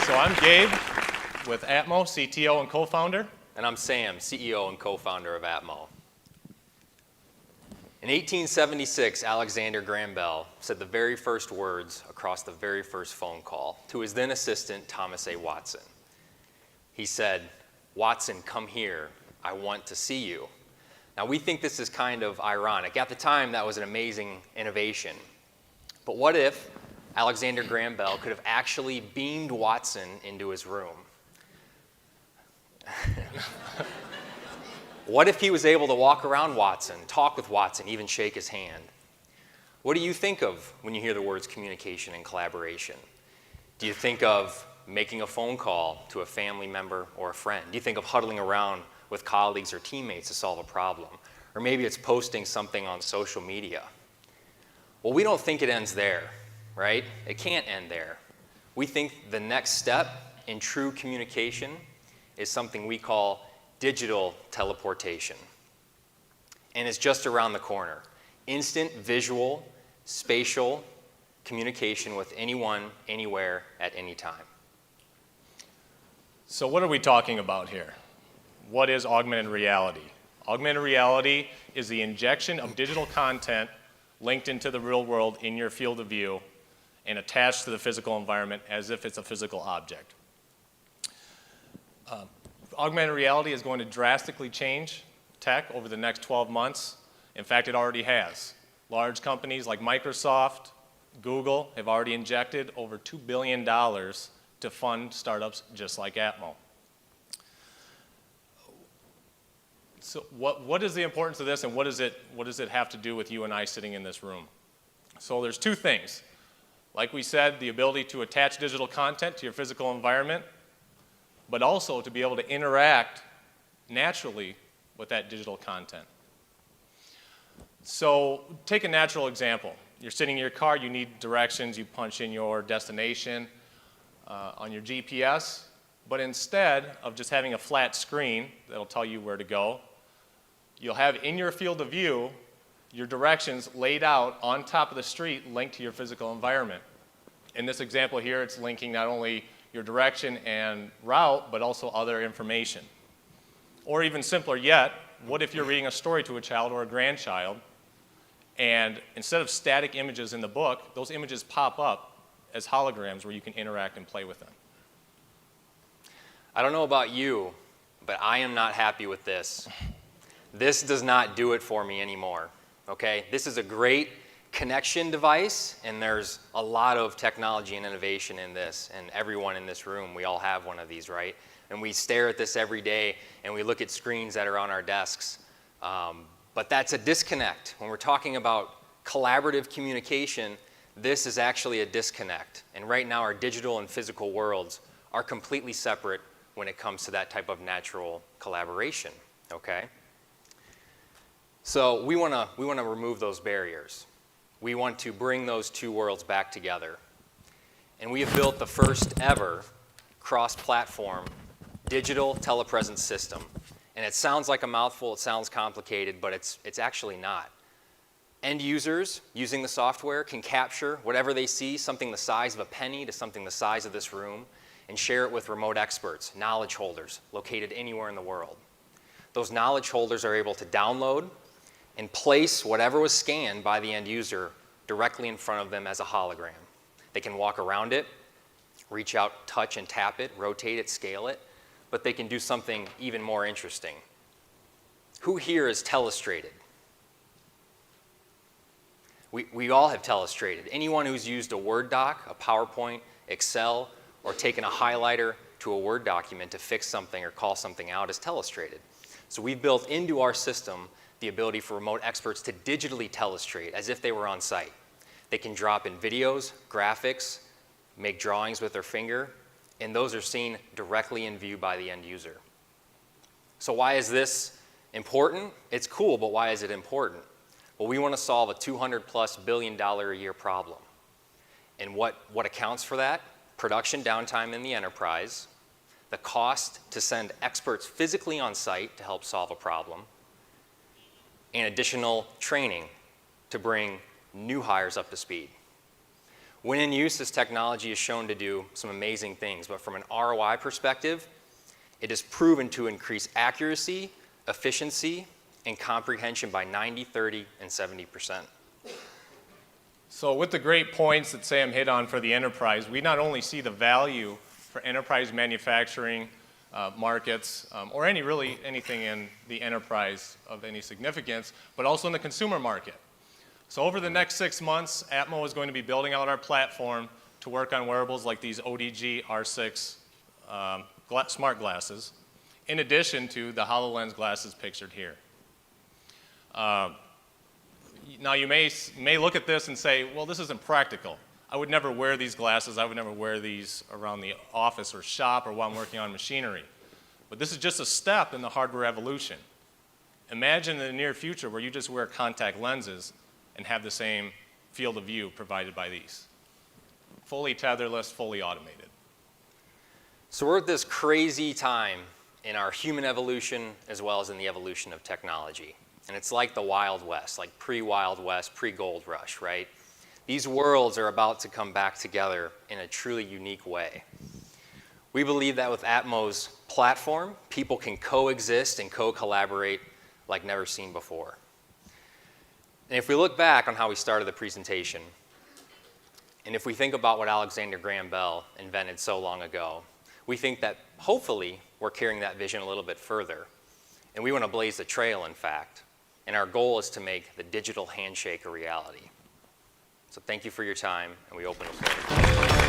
So I'm Gabe with Atmo, CTO and co-founder. And I'm Sam, CEO and co-founder of Atmo. In 1876, Alexander Graham Bell said the very first words across the very first phone call to his then assistant, Thomas A. Watson. He said, "Watson, come here. I want to see you." Now, we think this is kind of ironic. At the time, that was an amazing innovation. But what if Alexander Graham Bell could have actually beamed Watson into his room? What if he was able to walk around Watson, talk with Watson, even shake his hand? What do you think of when you hear the words communication and collaboration? Do you think of making a phone call to a family member or a friend? Do you think of huddling around with colleagues or teammates to solve a problem? Or maybe it's posting something on social media. Well, we don't think it ends there, right? It can't end there. We think the next step in true communication is something we call digital teleportation. And it's just around the corner. Instant visual, spatial communication with anyone, anywhere, at any time. So what are we talking about here? What is augmented reality? Augmented reality is the injection of digital content linked into the real world in your field of view and attached to the physical environment as if it's a physical object. Augmented reality is going to drastically change tech over the next 12 months. In fact, it already has. Large companies like Microsoft, Google have already injected over $2 billion to fund startups just like Atmo. So what is the importance of this, and what does it have to do with you and I sitting in this room? So there's two things. Like we said, the ability to attach digital content to your physical environment, but also to be able to interact naturally with that digital content. So take a natural example. You're sitting in your car, you need directions, you punch in your destination on your GPS, but instead of just having a flat screen that'll tell you where to go, you'll have in your field of view your directions laid out on top of the street linked to your physical environment. In this example here, it's linking not only your direction and route, but also other information. Or even simpler yet, what if you're reading a story to a child or a grandchild, and instead of static images in the book, those images pop up as holograms where you can interact and play with them? I don't know about you, but I am not happy with this. This does not do it for me anymore, okay? This is a great connection device, and there's a lot of technology and innovation in this, and everyone in this room, we all have one of these, right? And we stare at this every day, and we look at screens that are on our desks. But that's a disconnect. When we're talking about collaborative communication, this is actually a disconnect. And right now, our digital and physical worlds are completely separate when it comes to that type of natural collaboration, okay? So we want to remove those barriers. We want to bring those two worlds back together. And we have built the first ever cross-platform digital telepresence system. And it sounds like a mouthful, it sounds complicated, but it's actually not. End users using the software can capture whatever they see, something the size of a penny to something the size of this room, and share it with remote experts, knowledge holders, located anywhere in the world. Those knowledge holders are able to download and place whatever was scanned by the end user directly in front of them as a hologram. They can walk around it, reach out, touch and tap it, rotate it, scale it, but they can do something even more interesting. Who here is telestrated? We all have telestrated. Anyone who's used a Word doc, a PowerPoint, Excel, or taken a highlighter to a Word document to fix something or call something out is telestrated. So we've built into our system the ability for remote experts to digitally telestrate as if they were on site. They can drop in videos, graphics, make drawings with their finger, and those are seen directly in view by the end user. So why is this important? It's cool, but why is it important? Well, we want to solve a $200+ billion a year problem. And what accounts for that? Production downtime in the enterprise, the cost to send experts physically on site to help solve a problem, and additional training to bring new hires up to speed. When in use, this technology is shown to do some amazing things, but from an ROI perspective, it is proven to increase accuracy, efficiency, and comprehension by 90, 30, and 70%. So with the great points that Sam hit on for the enterprise, we not only see the value for enterprise manufacturing markets, or anything in the enterprise of any significance, but also in the consumer market. So over the next 6 months, Atmo is going to be building out our platform to work on wearables like these ODG R6 smart glasses, in addition to the HoloLens glasses pictured here. Now you may look at this and say, well, this isn't practical. I would never wear these glasses. I would never wear these around the office or shop or while I'm working on machinery. But this is just a step in the hardware evolution. Imagine in the near future where you just wear contact lenses and have the same field of view provided by these. Fully tetherless, fully automated. So we're at this crazy time in our human evolution as well as in the evolution of technology. And it's like the Wild West, like pre-Wild West, pre-Gold Rush, right? These worlds are about to come back together in a truly unique way. We believe that with Atmo's platform, people can coexist and co-collaborate like never seen before. And if we look back on how we started the presentation, and if we think about what Alexander Graham Bell invented so long ago, we think that hopefully we're carrying that vision a little bit further. And we want to blaze the trail, in fact. And our goal is to make the digital handshake a reality. So thank you for your time, and we open the floor.